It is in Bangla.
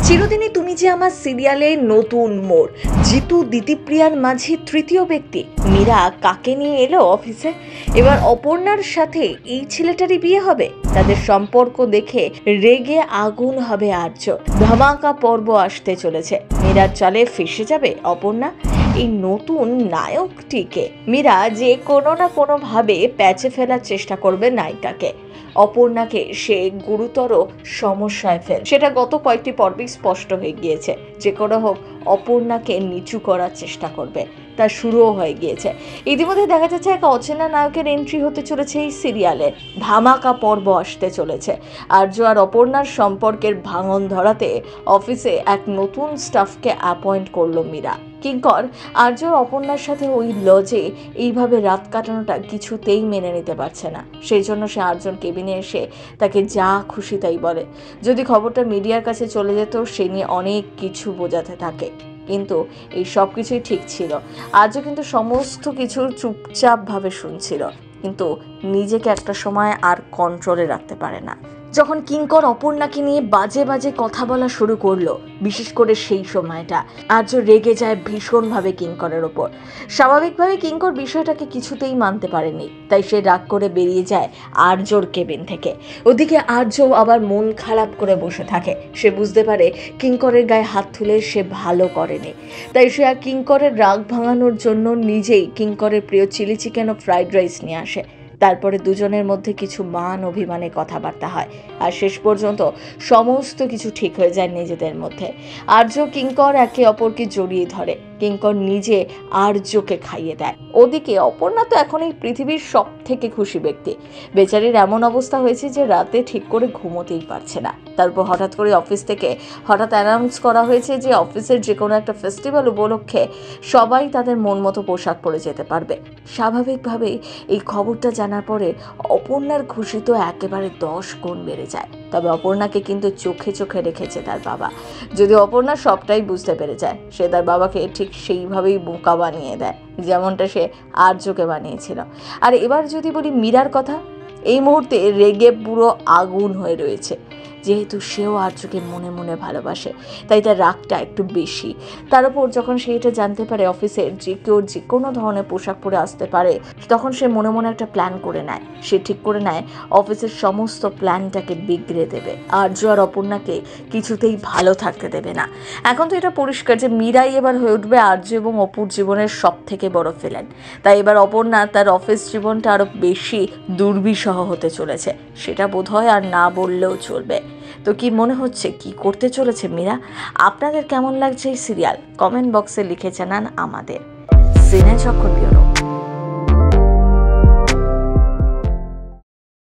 চিরদিনই তুমি যে আমার সিরিয়ালে নতুন মোড়, জিতু দিতিপ্রিয়ার মাঝে তৃতীয় ব্যক্তি। মীরা কাকে নিয়ে এলো অফিসে? এবার অপর্ণার সাথে এই ছেলেটারই বিয়ে হবে। তাদের সম্পর্ক দেখে রেগে আগুন হবে আর্য। ধামাকা পর্ব আসতে চলেছে। মীরার চালে ফেসে যাবে অপর্ণা। এই নতুন নায়কটিকে মীরা যে কোনো না কোনোভাবে প্যাচে ফেলার চেষ্টা করবে নায়িকাকে। অপর্ণাকে সে গুরুতর সমস্যায় ফেল, সেটা গত কয়েকটি পর্বেই স্পষ্ট হয়ে গিয়েছে। যে কোনো হোক অপর্ণাকে নিচু করার চেষ্টা করবে, তার শুরুও হয়ে গিয়েছে। ইতিমধ্যে দেখা যাচ্ছে এক অচেনা নায়কের এন্ট্রি হতে চলেছে এই সিরিয়ালে। ধামাকা পর্ব আসতে চলেছে। আর্য আর অপর্ণার সম্পর্কের ভাঙন ধরাতে অফিসে এক নতুন স্টাফকে অ্যাপয়েন্ট করলো মীরা। কিঙ্কর আর্য অপর্ণার সাথে ওই লজে এইভাবে রাত কাটানোটা কিছুতেই মেনে নিতে পারছে না। সেই জন্য সে আর্যর কেবিনে এসে তাকে যা খুশি তাই বলে। যদি খবরটা মিডিয়ার কাছে চলে যেত, সে নিয়ে অনেক কিছু বোঝাতে থাকে। কিন্তু এই সব কিছুই ঠিক ছিল। আজও কিন্তু সমস্ত কিছু চুপচাপভাবে শুনছিল, কিন্তু নিজেকে একটা সময় আর কন্ট্রোলে রাখতে পারে না। যখন কিঙ্কর অপর্ণাকে নিয়ে বাজে বাজে কথা বলা শুরু করলো, বিশেষ করে সেই সময়টা আর্য রেগে যায় ভীষণভাবে কিঙ্করের ওপর। স্বাভাবিকভাবে কিঙ্কর বিষয়টাকে কিছুতেই মানতে পারেনি, তাই সে রাগ করে বেরিয়ে যায় আর্যর কেবিন থেকে। ওদিকে আর্য আবার মন খারাপ করে বসে থাকে। সে বুঝতে পারে কিঙ্করের গায়ে হাত তুলে সে ভালো করেনি, তাই সে আর কিঙ্করের রাগ ভাঙানোর জন্য নিজেই কিঙ্করের প্রিয় চিলি চিকেন ও ফ্রাইড রাইস নিয়ে আসে। তারপরে দুজনের মধ্যে কিছু মান অভিমানে কথাবার্তা হয়, আর শেষ পর্যন্ত সমস্ত কিছু ঠিক হয়ে যায় নিজেদের মধ্যে। আর্য কিঙ্কর একে অপরকে জড়িয়ে ধরে। কিঙ্কর নিজে আর্যকে খাইয়ে দেয়। ওদিকে অপর্ণা তো এখন এই পৃথিবীর সব থেকে খুশি ব্যক্তি। বেচারির এমন অবস্থা হয়েছে যে রাতে ঠিক করে ঘুমোতেই পারছে না। তারপর হঠাৎ করে অফিস থেকে অ্যানাউন্স করা হয়েছে যে অফিসের যে কোনো একটা ফেস্টিভ্যাল উপলক্ষে সবাই তাদের মন মতো পোশাক পরে যেতে পারবে। স্বাভাবিকভাবেই এই খবরটা জানার পরে অপর্ণার খুশি তো একেবারে 10 গুণ বেড়ে যায়। তবে অপর্ণাকে কিন্তু চোখে চোখে রেখেছে তার বাবা। যদি অপর্ণা সবটাই বুঝতে পেরে যায়, সে তার বাবাকে ঠিক সেইভাবেই বোকা বানিয়ে দেয়, যেমনটা সে আর্যকে বানিয়েছিল। আর এবার যদি বলি মীরার কথা, এই মুহূর্তে রেগে পুরো আগুন হয়ে রয়েছে। যেহেতু সেও আর্যকে মনে মনে ভালোবাসে, তাই তার রাগটা একটু বেশি। তার উপর যখন সে এটা জানতে পারে অফিসের যে কেউ যে কোনো ধরনের পোশাক পরে আসতে পারে, তখন সে মনে মনে একটা প্ল্যান করে নেয়। সে ঠিক করে নেয় অফিসের সমস্ত প্ল্যানটাকে বিগড়ে দেবে। আর্য আর অপর্ণাকে কিছুতেই ভালো থাকতে দেবে না। এখন তো এটা পরিষ্কার যে মীরাই এবার হয়ে উঠবে আর্য এবং অপুর জীবনের সব থেকে বড় ফেলেন। তাই এবার অপর্ণা তার অফিস জীবনটা আরো বেশি দুর্বিষহ হতে চলেছে। সেটা বোধহয় আর না বললেও চলবে। তো কি মনে হচ্ছে, কি করতে চলেছে মীরা? আপনাদের কেমন লাগছে এই সিরিয়াল? কমেন্ট বক্সে লিখে জানান আমাদের। সিনে চক্র ব্যুরো।